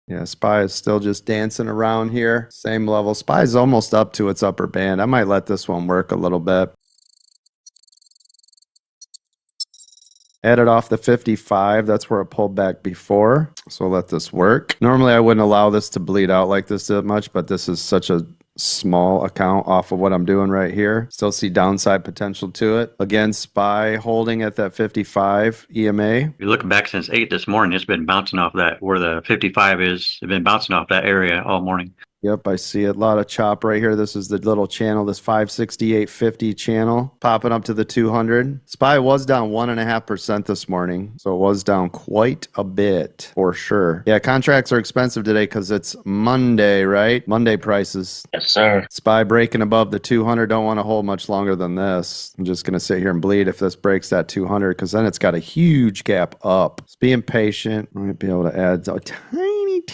Yeah, SPY is still just dancing around here. Same level. SPY is almost up to its upper band. I might let this one work a little bit. Added off the 55. That's where it pulled back before. So we'll let this work. Normally, I wouldn't allow this to bleed out like this that much, but this is such a small account off of what I'm doing right here. Still see downside potential to it. Again, SPY holding at that 55 EMA. If you look back since 8 this morning, it's been bouncing off that, where the 55 is. It's been bouncing off that area all morning. Yep, I see it. A lot of chop right here. This is the little channel, this 568.50 channel, popping up to the 200. SPY was down 1.5% this morning, so it was down quite a bit for sure. Yeah, contracts are expensive today because it's Monday, right? Monday prices. Yes, sir. SPY breaking above the 200. Don't want to hold much longer than this. I'm just going to sit here and bleed if this breaks that 200 because then it's got a huge gap up. Just being patient. I might be able to add a tiny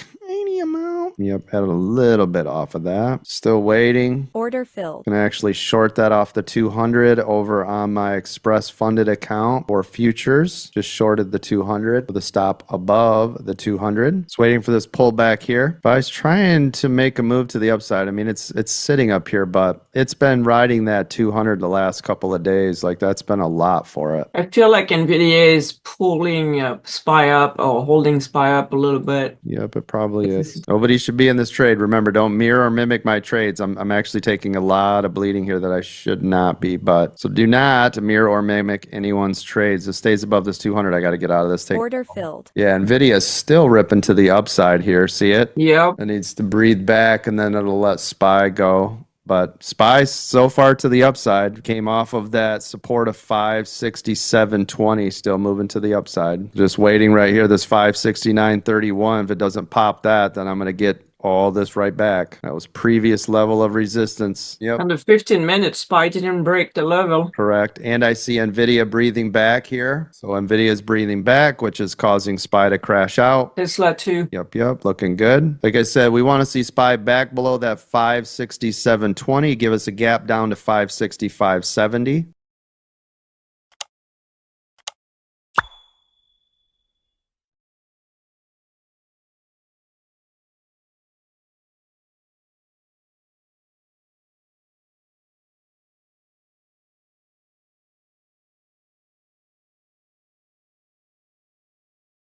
amount. Yep, added a little bit off of that. Still waiting. Order filled. Gonna actually short that off the 200 over on my Express funded account for futures. Just shorted the 200 with a stop above the 200. Just waiting for this pullback here. But I was trying to make a move to the upside. I mean, it's sitting up here, but it's been riding that 200 the last couple of days. Like that's been a lot for it. I feel like NVIDIA is pulling SPY up or holding SPY up a little bit. Yep, it probably is. Nobody should be in this trade. Remember, don't mirror or mimic my trades. I'm actually taking a lot of bleeding here that I should not be. But so do not mirror or mimic anyone's trades. It stays above this 200. I got to get out of this. Order filled. Yeah, NVIDIA is still ripping to the upside here. See it? Yep. It needs to breathe back, and then it'll let SPY go. But SPY so far to the upside came off of that support of 567.20, still moving to the upside. Just waiting right here, this 569.31. If it doesn't pop that, then I'm going to get all this right back. That was previous level of resistance. Yep. And the 15 minutes SPY didn't break the level. Correct. And I see NVIDIA breathing back here. So NVIDIA is breathing back, which is causing SPY to crash out. Tesla too. Yep. Looking good. Like I said, we want to see SPY back below that 567.20. Give us a gap down to 565.70.